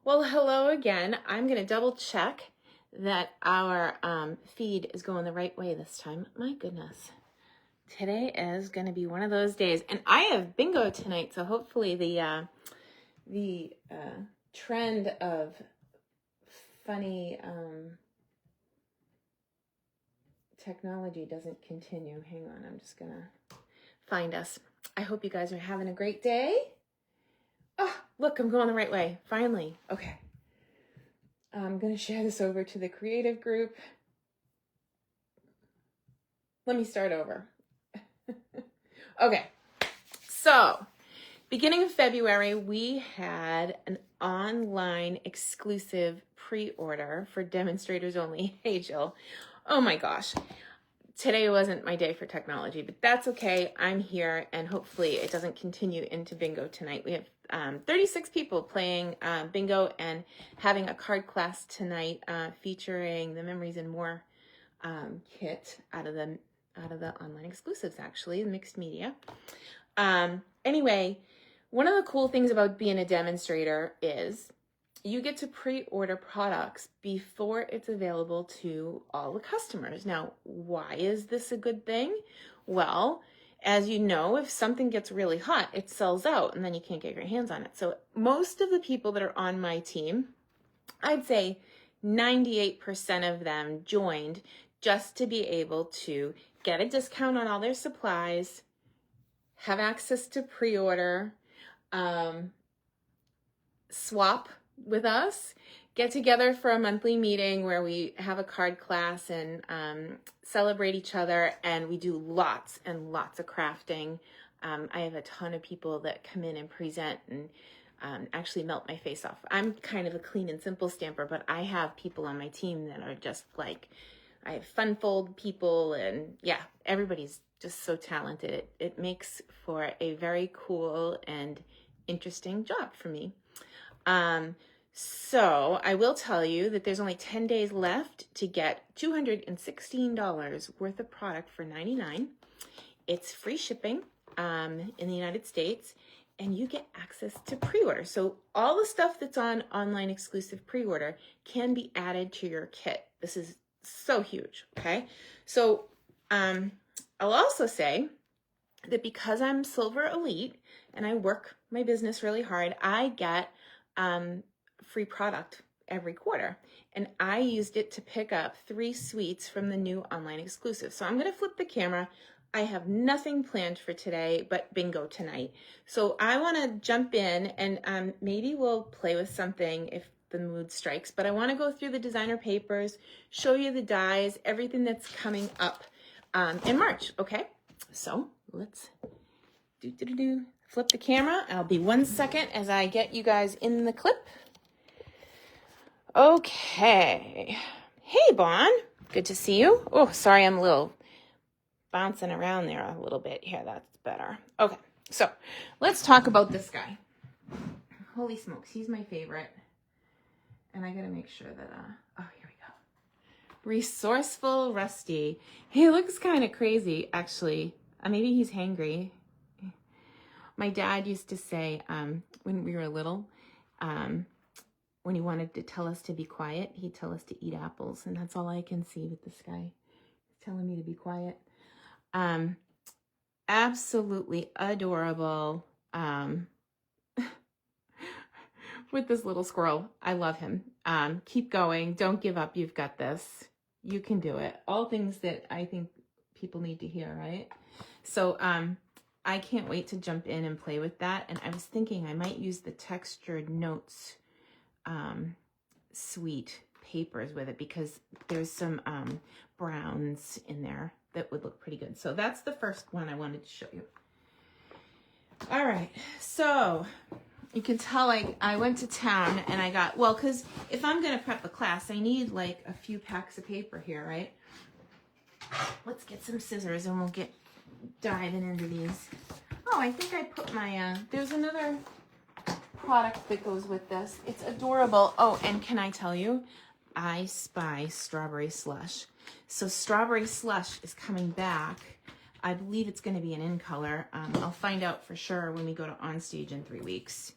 Well, hello again. I'm going to double check that our feed is going the right way this time. My goodness. Today is going to be one of those days. And I have bingo tonight, so hopefully the trend of funny technology doesn't continue. Hang on, I'm just going to find us. I hope you guys are having a great day. Oh, look, I'm going the right way. Finally. Okay. I'm going to share this over to the creative group. Let me start over. Okay. So, beginning of February, we had an online exclusive pre-order for demonstrators only. Hey, Jill. Oh my gosh. Today wasn't my day for technology, but that's okay. I'm here, and hopefully it doesn't continue into bingo tonight. We have 36 people playing bingo and having a card class tonight featuring the Memories and More kit out of the online exclusives, actually, mixed media. Anyway, one of the cool things about being a demonstrator is you get to pre-order products before it's available to all the customers. Now, why is this a good thing? Well, as you know, if something gets really hot, it sells out and then you can't get your hands on it. So most of the people that are on my team, I'd say 98% of them joined just to be able to get a discount on all their supplies, have access to pre-order, swap with us, get together for a monthly meeting where we have a card class and celebrate each other, and we do lots and lots of crafting. I have a ton of people that come in and present and actually melt my face off. I'm kind of a clean and simple stamper, but I have people on my team that are just like, I have fun fold people, and yeah, everybody's just so talented. It makes for a very cool and interesting job for me. So I will tell you that there's only 10 days left to get $216 worth of product for $99. It's free shipping in the United States, and you get access to pre-order. So all the stuff that's on online exclusive pre-order can be added to your kit. This is so huge, okay? So I'll also say that because I'm Silver Elite and I work my business really hard, I get free product every quarter. And I used it to pick up 3 suites from the new online exclusive. So I'm going to flip the camera. I have nothing planned for today but bingo tonight. So I want to jump in and maybe we'll play with something if the mood strikes. But I want to go through the designer papers, show you the dies, everything that's coming up in March. Okay, so let's flip the camera. I'll be 1 second as I get you guys in the clip. Okay. Hey, Bon. Good to see you. Oh, sorry, I'm a little bouncing around there a little bit here. That's better. Okay, so let's talk about this guy. Holy smokes, he's my favorite. And I gotta make sure that, oh, here we go. Resourceful Rusty. He looks kind of crazy, actually. Maybe he's hangry. My dad used to say, when we were little, when he wanted to tell us to be quiet, he'd tell us to eat apples. And that's all I can see with this guy. He's telling me to be quiet. Absolutely adorable. With this little squirrel. I love him. Keep going. Don't give up. You've got this. You can do it. All things that I think people need to hear, right? So, I can't wait to jump in and play with that. And I was thinking I might use the textured notes suite papers with it because there's some browns in there that would look pretty good. So that's the first one I wanted to show you. All right, so you can tell I went to town and I got, well, because if I'm going to prep a class, I need like a few packs of paper here, right? Let's get some scissors and we'll get diving into these. Oh, I think I put my, there's another product that goes with this. It's adorable. Oh, and can I tell you, I spy strawberry slush. So strawberry slush is coming back. I believe it's going to be an in color. I'll find out for sure when we go to On Stage in 3 weeks.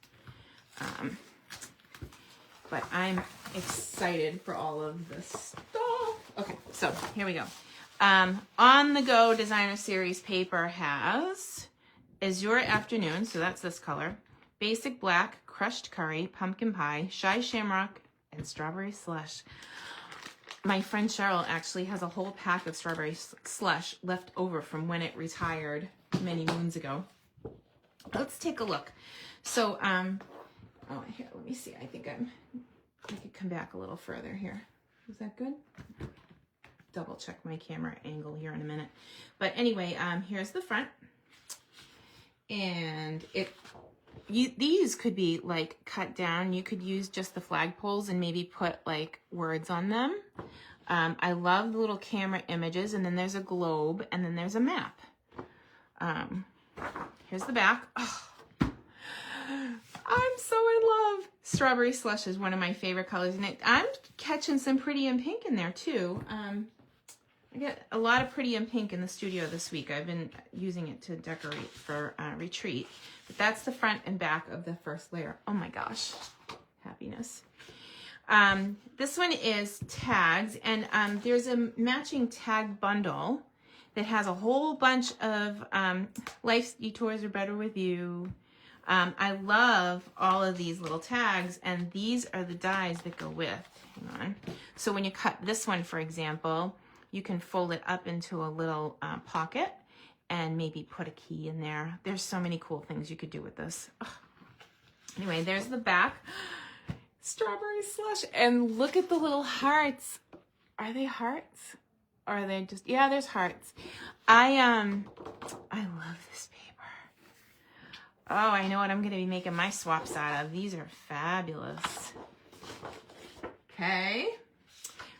but I'm excited for all of this stuff. Okay, so here we go. On the Go Designer Series paper has Azure Afternoon, so that's this color, Basic Black, Crushed Curry, Pumpkin Pie, Shy Shamrock, and Strawberry Slush. My friend Cheryl actually has a whole pack of strawberry slush left over from when it retired many moons ago. Let's take a look. So, oh, here, let me see. I think I could come back a little further here. Is that good? Double check my camera angle here in a minute. But anyway, here's the front. And these could be like cut down. You could use just the flagpoles and maybe put like words on them. I love the little camera images, and then there's a globe, and then there's a map. Here's the back. Oh, I'm so in love. Strawberry Slush is one of my favorite colors, and I'm catching some pretty in pink in there too. I get a lot of pretty in pink in the studio this week. I've been using it to decorate for retreat. But that's the front and back of the first layer. Oh my gosh, happiness. This one is tags, and there's a matching tag bundle that has a whole bunch of Life's Detours Are Better With You. I love all of these little tags, and these are the dies that go with. Hang on. So when you cut this one, for example, you can fold it up into a little pocket and maybe put a key in there. There's so many cool things you could do with this. Ugh. Anyway, there's the back. Strawberry Slush. And look at the little hearts. Are they hearts? Or are they just, yeah, there's hearts. I love this paper. Oh, I know what I'm going to be making my swaps out of. These are fabulous. Okay.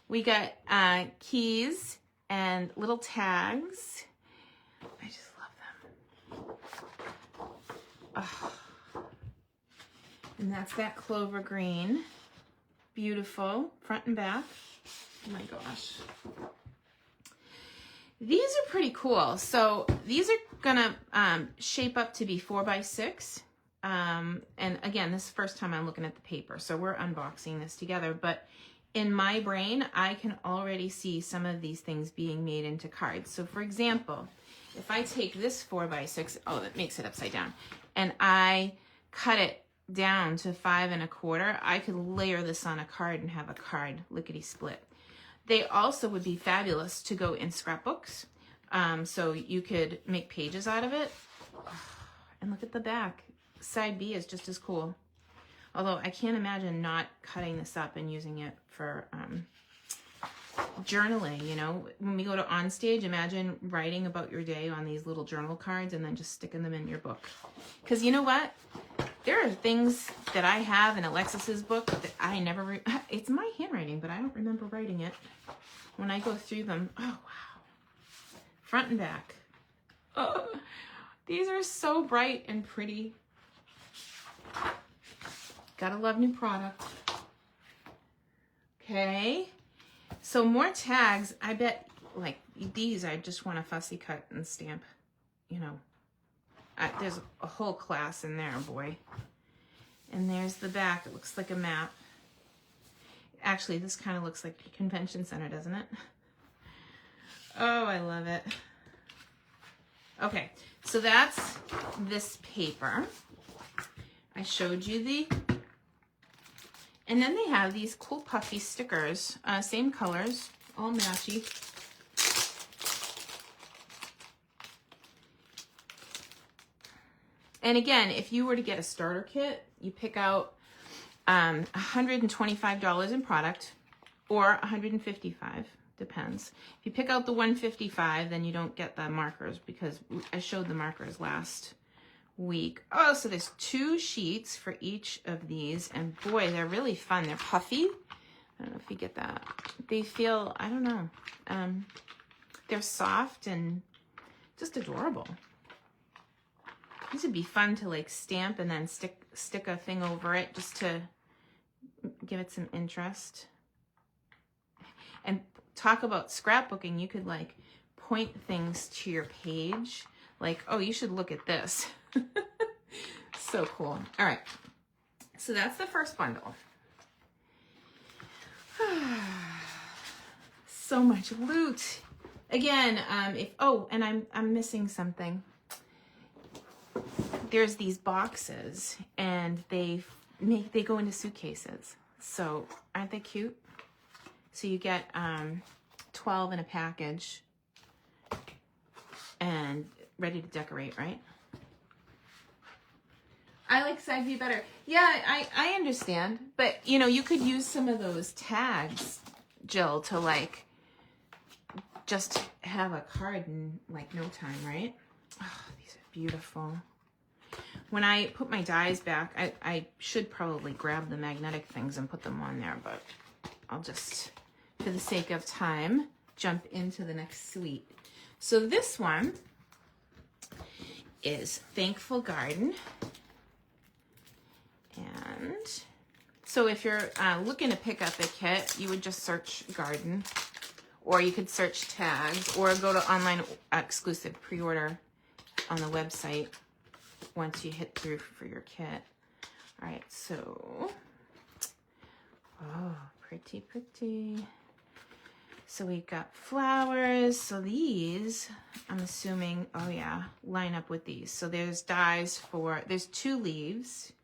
We got keys and little tags. I just love them. Oh. And that's that clover green. Beautiful, front and back. Oh my gosh. These are pretty cool. So these are gonna shape up to be 4x6. And again, this is the first time I'm looking at the paper, so we're unboxing this together. But in my brain, I can already see some of these things being made into cards. So for example, if I take this 4x6, oh, that makes it upside down, and I cut it down to 5 1/4, I could layer this on a card and have a card lickety split. They also would be fabulous to go in scrapbooks. So you could make pages out of it. And look at the back. Side B is just as cool. Although I can't imagine not cutting this up and using it for journaling, you know. When we go to onstage, imagine writing about your day on these little journal cards and then just sticking them in your book. Because you know what? There are things that I have in Alexis's book that I never, it's my handwriting, but I don't remember writing it. When I go through them, oh wow. Front and back. Oh, these are so bright and pretty. Gotta love new product. Okay. So more tags. I bet like these I just want to fussy cut and stamp, you know. There's a whole class in there, boy. And there's the back. It looks like a map. Actually, this kind of looks like a convention center, doesn't it? Oh, I love it. Okay, so that's this paper. I showed you the... And then they have these cool puffy stickers. Same colors, all matchy. And again, if you were to get a starter kit, you pick out $125 in product or $155, depends. If you pick out the $155, then you don't get the markers because I showed the markers last week. Oh, so there's 2 sheets for each of these, and boy, they're really fun. They're puffy. I don't know if you get that. They feel, I don't know, they're soft and just adorable. These would be fun to like stamp and then stick a thing over it just to give it some interest. And talk about scrapbooking, you could like point things to your page. Like, oh, you should look at this. So cool. All right. So that's the first bundle. So much loot. Again, and I'm missing something. There's these boxes and they go into suitcases. So aren't they cute? So you get 12 in a package and ready to decorate, right? I like side view better. Yeah, I understand. But, you know, you could use some of those tags, Jill, to, like, just have a card in, like, no time, right? Oh, these are beautiful. When I put my dies back, I should probably grab the magnetic things and put them on there, but I'll just, for the sake of time, jump into the next suite. So this one is Thankful Garden. And so if you're looking to pick up a kit, you would just search garden, or you could search tags, or go to online exclusive pre-order on the website once you hit through for your kit. All right, so, oh, pretty, pretty. So we've got flowers. So these, I'm assuming, oh yeah, line up with these. So there's dies for, there's 2 leaves.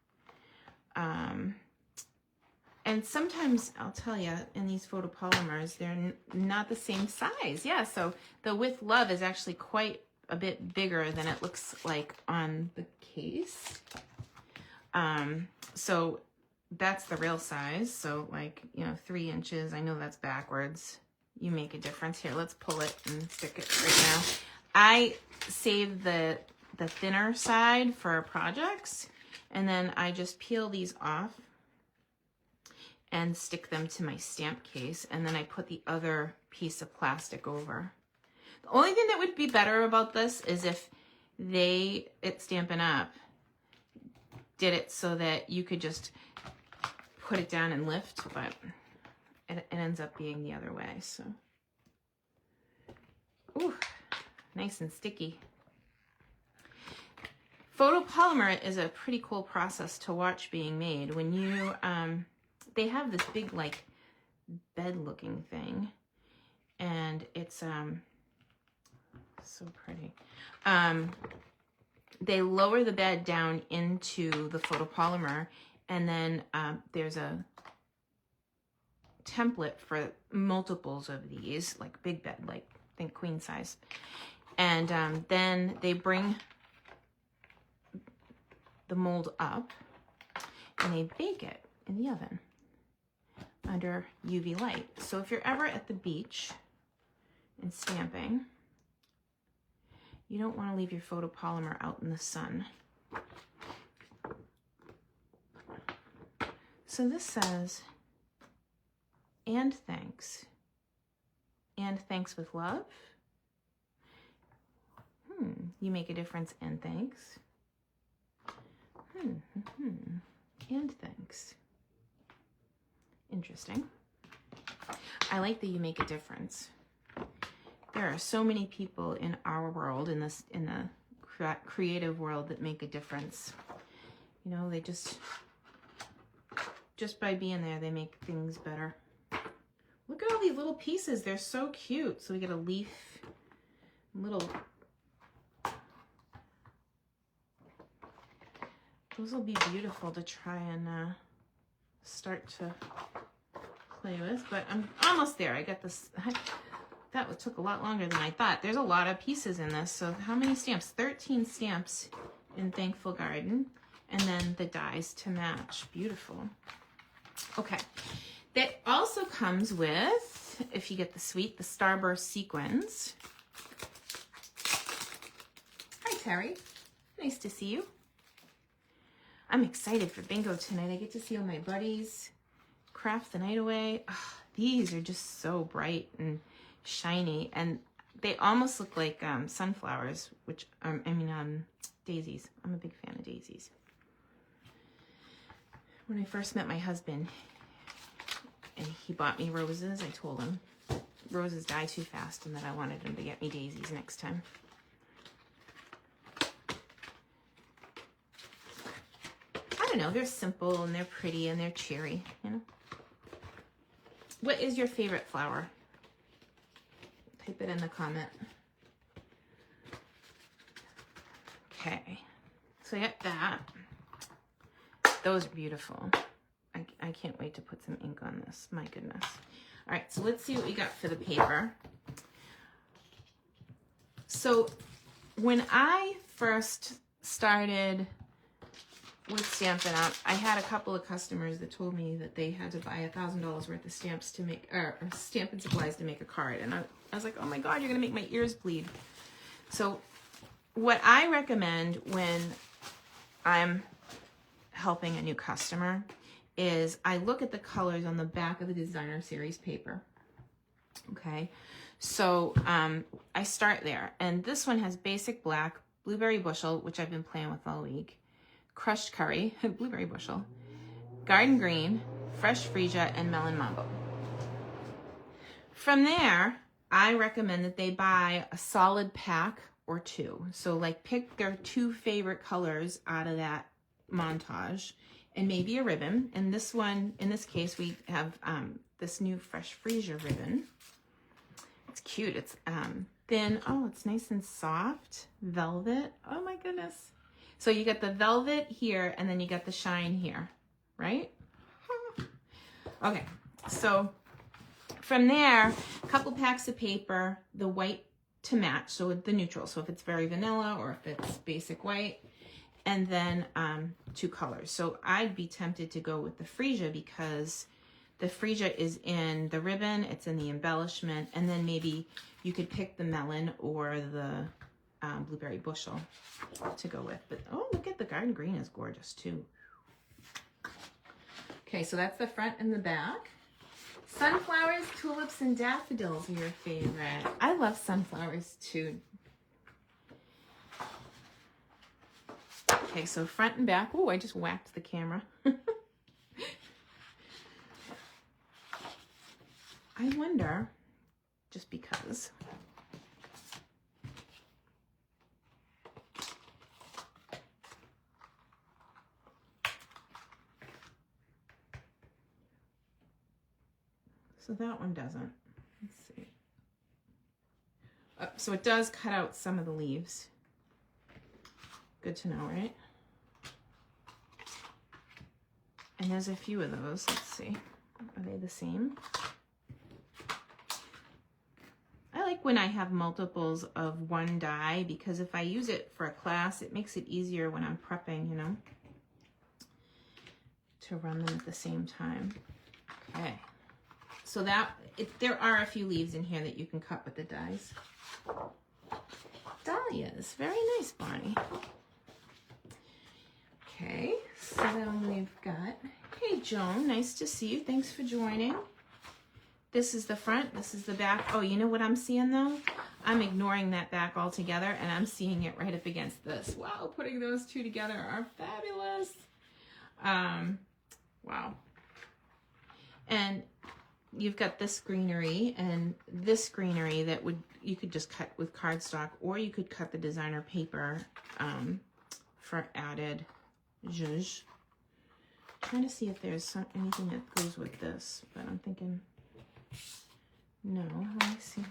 And sometimes, I'll tell you, in these photopolymers, they're not the same size. Yeah, so the With Love is actually quite a bit bigger than it looks like on the case. So that's the real size. So like, you know, 3 inches. I know that's backwards. You make a difference. Here, let's pull it and stick it right now. I save the thinner side for projects, and then I just peel these off and stick them to my stamp case, and then I put the other piece of plastic over. The only thing that would be better about this is if at Stampin' Up, did it so that you could just put it down and lift, but it ends up being the other way, so. Ooh, nice and sticky. Photopolymer is a pretty cool process to watch being made. When you, they have this big, like, bed-looking thing, and it's so pretty. They lower the bed down into the photopolymer, and then there's a template for multiples of these, like big bed, like think queen size. And then they bring the mold up and they bake it in the oven under UV light. So if you're ever at the beach and stamping, you don't want to leave your photopolymer out in the sun. So this says, and thanks. And thanks with love. You make a difference and thanks. And thanks. Interesting. I like that you make a difference. There are so many people in our world, in the creative world, that make a difference. You know, they just by being there, they make things better. Look at all these little pieces. They're so cute. So we get a leaf, little. Those will be beautiful to try and start to play with. But I'm almost there. I got this. That took a lot longer than I thought. There's a lot of pieces in this. So how many stamps? 13 stamps in Thankful Garden. And then the dies to match. Beautiful. Okay. That also comes with, if you get the suite, the Starburst sequins. Hi, Terry. Nice to see you. I'm excited for bingo tonight. I get to see all my buddies craft the night away. Oh, these are just so bright and shiny, and they almost look like sunflowers, which daisies. I'm a big fan of daisies. When I first met my husband and he bought me roses, I told him roses die too fast and that I wanted him to get me daisies next time. I don't know, they're simple and they're pretty and they're cheery, you know. What is your favorite flower? Type it in the comment. Okay, so I got that. Those are beautiful. I can't wait to put some ink on this. My goodness. All right, so let's see what we got for the paper. So when I first started with Stampin' Up, I had a couple of customers that told me that they had to buy $1,000 worth of stamps to make, or Stampin' supplies to make a card. And I was like, oh my God, you're gonna make my ears bleed. So what I recommend when I'm helping a new customer is I look at the colors on the back of the designer series paper. Okay, so I start there, and this one has basic black, blueberry bushel, which I've been playing with all week, crushed curry, blueberry bushel, garden green, fresh freesia, and melon mambo. From there, I recommend that they buy a solid pack or two. So like pick their 2 favorite colors out of that montage, and maybe a ribbon. And this one, in this case, we have this new fresh freesia ribbon. It's cute. It's thin. Oh, it's nice and soft. Velvet. Oh my goodness. So you got the velvet here, and then you got the shine here, right? Okay, so from there, a couple packs of paper, the white to match, so the neutral. So if it's very vanilla or if it's basic white, and then 2 colors. So I'd be tempted to go with the freesia because the freesia is in the ribbon, it's in the embellishment, and then maybe you could pick the melon or the blueberry bushel to go with. But oh, look at the garden green is gorgeous too. Okay, so that's the front and the back. Sunflowers, tulips, and daffodils are your favorite. I love sunflowers too. Okay, so front and back. Oh, I just whacked the camera. I wonder, just because. So that one doesn't. Let's see. So it does cut out some of the leaves. Good to know, right? And there's a few of those. Let's see. Are they the same? I like when I have multiples of one die, because if I use it for a class, it makes it easier when I'm prepping, you know, to run them at the same time. Okay. So there are a few leaves in here that you can cut with the dies. Dahlias. Very nice, Bonnie. Okay, so then we've got, hey Joan, nice to see you. Thanks for joining. This is the front, this is the back. Oh, you know what I'm seeing though? I'm ignoring that back altogether, and I'm seeing it right up against this. Wow, putting those two together are fabulous. Wow. And you've got this greenery and this greenery that you could just cut with cardstock, or you could cut the designer paper for added zhuzh. Trying to see if there's anything that goes with this, but I'm thinking no. Let me see.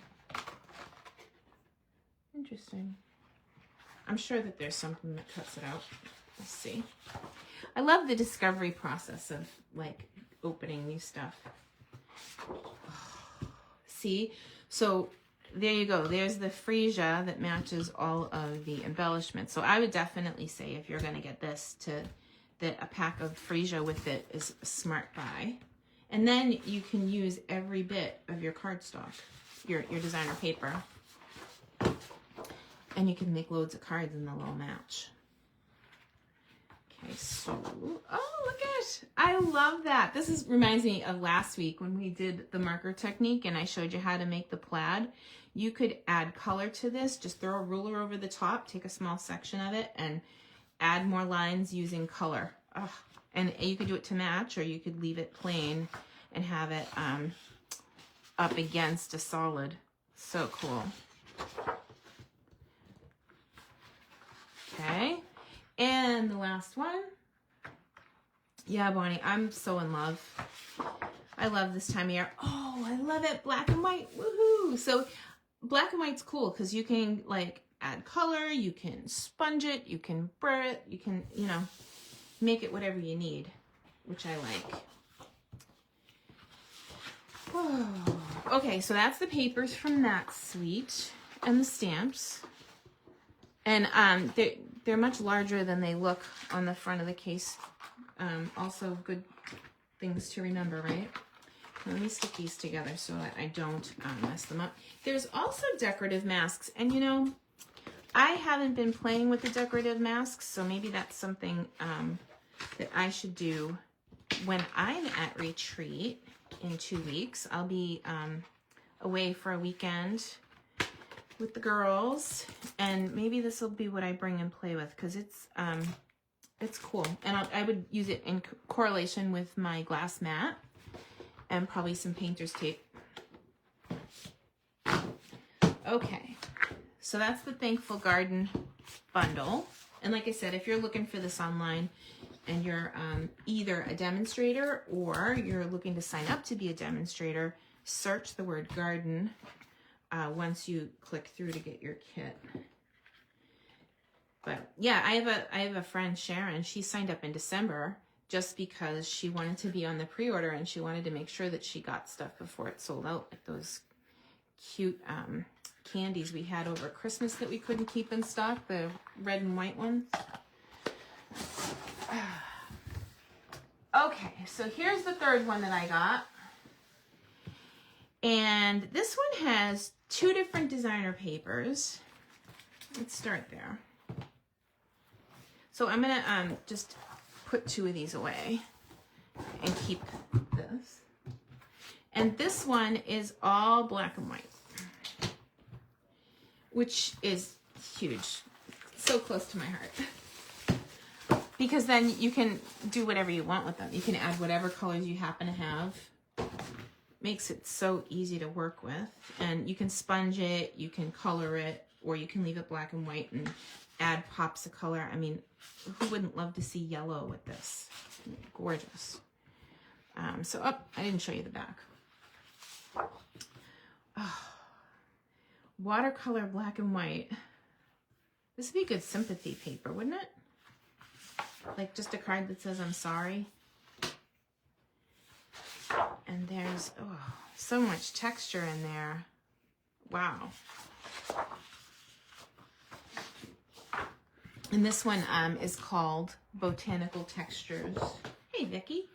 Interesting. I'm sure that there's something that cuts it out. Let's see. I love the discovery process of like opening new stuff. See, so there you go. There's the freesia that matches all of the embellishments. So I would definitely say, if you're going to get this, that a pack of freesia with it is a smart buy. And then you can use every bit of your cardstock, your designer paper, and you can make loads of cards and they'll all match. Okay, so, oh, look at, I love that. This reminds me of last week when we did the marker technique and I showed you how to make the plaid. You could add color to this, just throw a ruler over the top, take a small section of it, and add more lines using color. Oh, and you could do it to match, or you could leave it plain and have it up against a solid. So cool. Okay. And the last one. Yeah, Bonnie, I'm so in love. I love this time of year. Oh, I love it. Black and white. Woohoo. So black and white's cool because you can like add color, you can sponge it, you can burr it, you can, you know, make it whatever you need, which I like. Oh. Okay, so that's the papers from that suite and the stamps. And they're much larger than they look on the front of the case. Also good things to remember, right? Let me stick these together so that I don't mess them up. There's also decorative masks, and you know, I haven't been playing with the decorative masks, so maybe that's something that I should do when I'm at retreat in 2 weeks. I'll be away for a weekend with the girls, and maybe this will be what I bring and play with because it's cool, and I would use it in correlation with my glass mat and probably some painter's tape. Okay, so that's the Thankful Garden bundle. And like I said, if you're looking for this online and you're either a demonstrator or you're looking to sign up to be a demonstrator, search the word garden once you click through to get your kit. But yeah, I have a friend, Sharon. She signed up in December just because she wanted to be on the pre-order and she wanted to make sure that she got stuff before it sold out, like those cute candies we had over Christmas that we couldn't keep in stock, the red and white ones. Okay, so here's the third one that I got. And this one has 2 different designer papers. Let's start there. So I'm gonna just put 2 of these away and keep this. And this one is all black and white, which is huge, so close to my heart. Because then you can do whatever you want with them. You can add whatever colors you happen to have. Makes it so easy to work with. And you can sponge it, you can color it, or you can leave it black and white and add pops of color. I mean, who wouldn't love to see yellow with this? Gorgeous. So, I didn't show you the back. Oh, watercolor black and white. This would be good sympathy paper, wouldn't it? Like just a card that says, I'm sorry. And there's, oh, so much texture in there. Wow. And this one is called Botanical Textures. Hey, Vicki.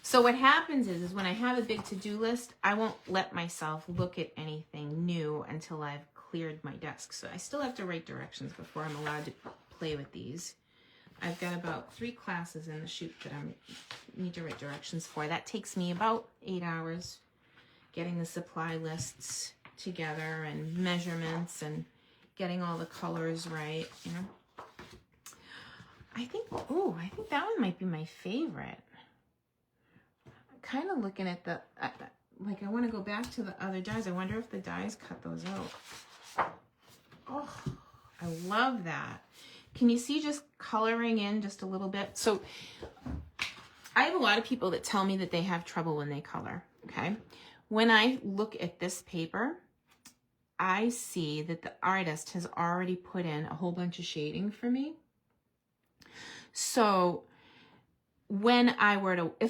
So what happens is when I have a big to-do list, I won't let myself look at anything new until I've cleared my desk. So I still have to write directions before I'm allowed to play with these. I've got about 3 classes in the shoot that I need to write directions for. That takes me about 8 hours, getting the supply lists together and measurements and getting all the colors right, you know. I think that one might be my favorite. I'm kind of looking at the, like I want to go back to the other dies. I wonder if the dies cut those out. Oh, I love that. Can you see just coloring in just a little bit? So I have a lot of people that tell me that they have trouble when they color, okay? When I look at this paper, I see that the artist has already put in a whole bunch of shading for me. So if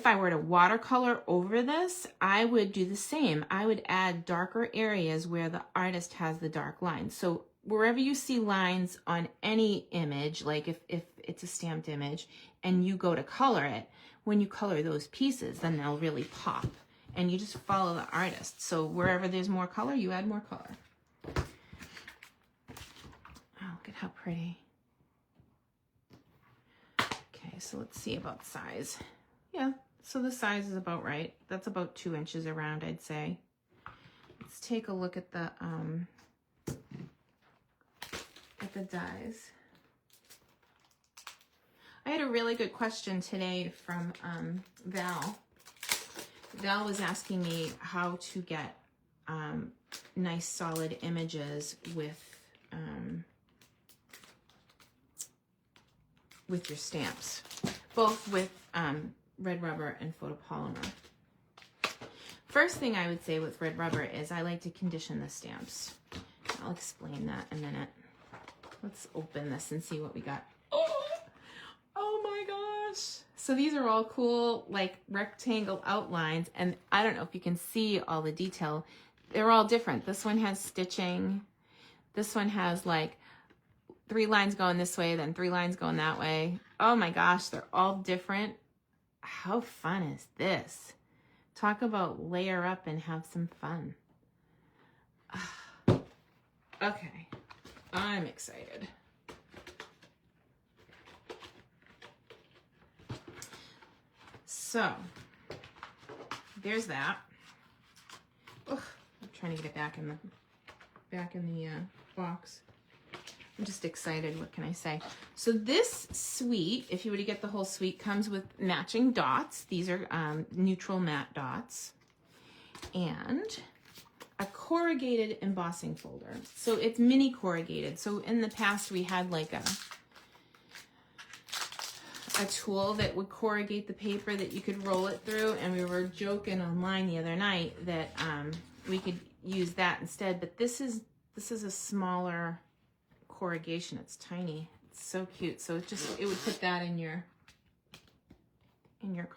I were to watercolor over this, I would do the same. I would add darker areas where the artist has the dark lines. So wherever you see lines on any image, like if it's a stamped image and you go to color it, when you color those pieces, then they'll really pop. And you just follow the artist. So wherever there's more color, you add more color. Oh, look at how pretty. Okay, so let's see about size. Yeah, so the size is about right. That's about 2 inches around, I'd say. Let's take a look at the dies. I had a really good question today from Val. Val was asking me how to get nice solid images with your stamps. both with red rubber and photopolymer. First thing I would say with red rubber is I like to condition the stamps. I'll explain that in a minute. Let's open this and see what we got. Oh my gosh. So these are all cool, like rectangle outlines. And I don't know if you can see all the detail. They're all different. This one has stitching. This one has like 3 lines going this way, then 3 lines going that way. Oh my gosh, they're all different. How fun is this? Talk about layer up and have some fun. Okay, I'm excited. So, there's that. Ugh, I'm trying to get it back in the box. I'm just excited. What can I say? So this suite, if you were to get the whole suite, comes with matching dots. These are neutral matte dots. And a corrugated embossing folder. So it's mini corrugated. So in the past we had like a tool that would corrugate the paper that you could roll it through, and we were joking online the other night that we could use that instead. But this is a smaller corrugation. It's tiny. It's so cute. So it would put that in your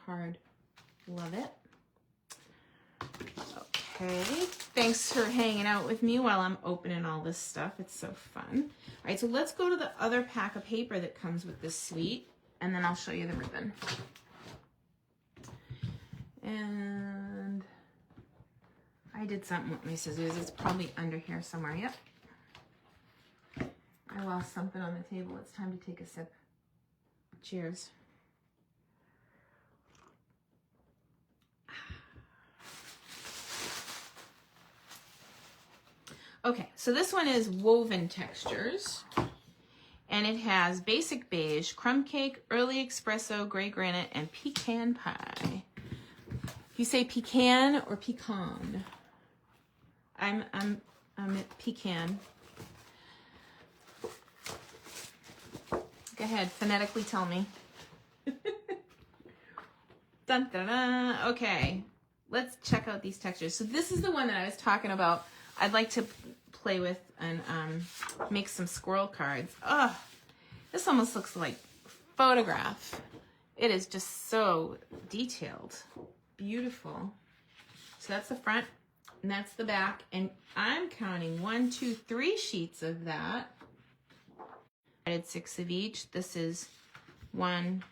card. Love it. Okay, thanks for hanging out with me while I'm opening all this stuff. It's so fun. All right, so let's go to the other pack of paper that comes with this suite, and then I'll show you the ribbon. And I did something with my scissors. It's probably under here somewhere. Yep. I lost something on the table. It's time to take a sip. Cheers. Okay, so this one is woven textures, and it has basic beige, crumb cake, early espresso, gray granite, and pecan pie. You say pecan or pecan? I'm at pecan. Go ahead, phonetically tell me. Dun, dun, dun. Okay, let's check out these textures. So this is the one that I was talking about. I'd like to play with and make some squirrel cards. Oh, this almost looks like photograph. It is just so detailed. Beautiful. So that's the front and that's the back. And I'm counting 1, 2, 3 sheets of that. I did 6 of each. This is 1,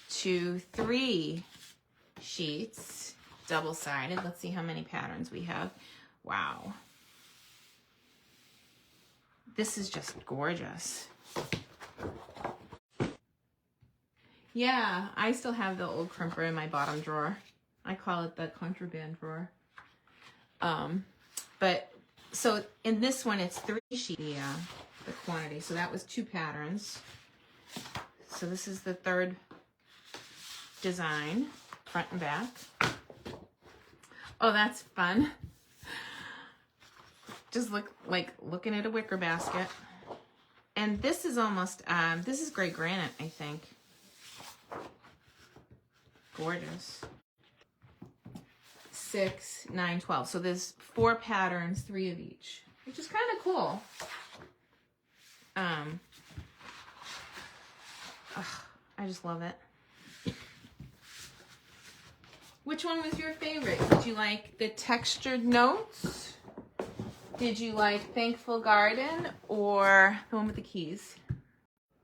2, 3 sheets, double-sided. Let's see how many patterns we have. Wow. This is just gorgeous. Yeah, I still have the old crimper in my bottom drawer. I call it the contraband drawer. But so in this one, it's 3 sheets, the quantity. So that was 2 patterns. So this is the 3rd design, front and back. Oh, that's fun. Just looking at a wicker basket. And this is almost, this is gray granite, I think. Gorgeous. 6, 9, 12. So there's 4 patterns, 3 of each, which is kind of cool. I just love it. Which one was your favorite? Did you like the textured notes? Did you like Thankful Garden or the one with the keys?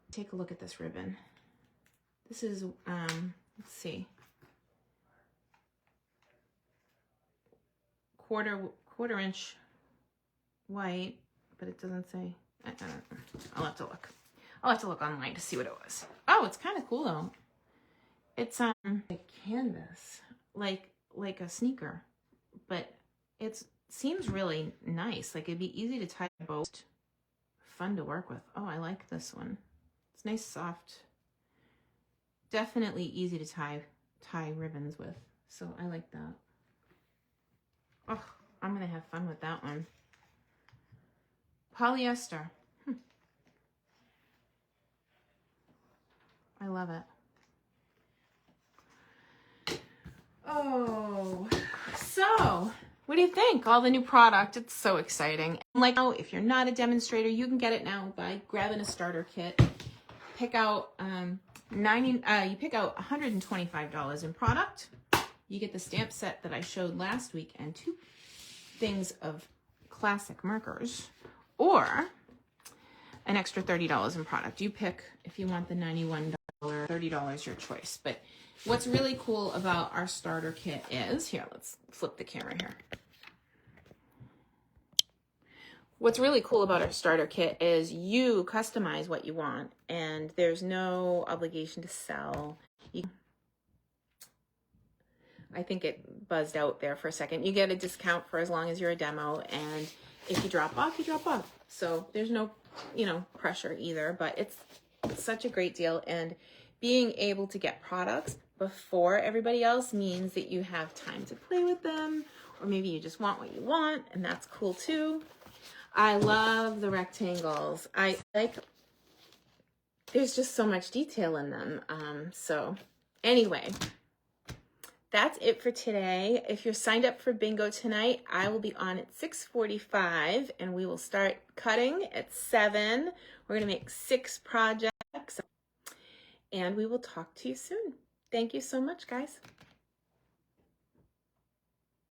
Take a look at this ribbon. This is, let's see, quarter inch white, but it doesn't say. I don't know. I'll have to look. I'll have to look online to see what it was. Oh, it's kind of cool though. It's like canvas, like a sneaker, but it's seems really nice. Like it'd be easy to tie both. Fun to work with. Oh, I like this one. It's nice, soft. Definitely easy to tie ribbons with. So I like that. Oh, I'm gonna have fun with that one. Polyester. I love it. Oh, so what do you think? All the new product, it's so exciting. Like, oh, if you're not a demonstrator, you can get it now by grabbing a starter kit. Pick out you pick out $125 in product. You get the stamp set that I showed last week and 2 things of classic markers, or an extra $30 in product. You pick if you want the $91, $30, your choice. But what's really cool about our starter kit is, here, let's flip the camera here. What's really cool about our starter kit is you customize what you want, and there's no obligation to sell. I think it buzzed out there for a second. You get a discount for as long as you're a demo, and if you drop off, you drop off. So there's no, pressure either, but it's such a great deal. And being able to get products before everybody else means that you have time to play with them, or maybe you just want what you want, and that's cool too. I love the rectangles. I like, there's just so much detail in them. So anyway, that's it for today. If you're signed up for bingo tonight, I will be on at 6:45 and we will start cutting at 7. We're going to make 6 projects and we will talk to you soon. Thank you so much, guys.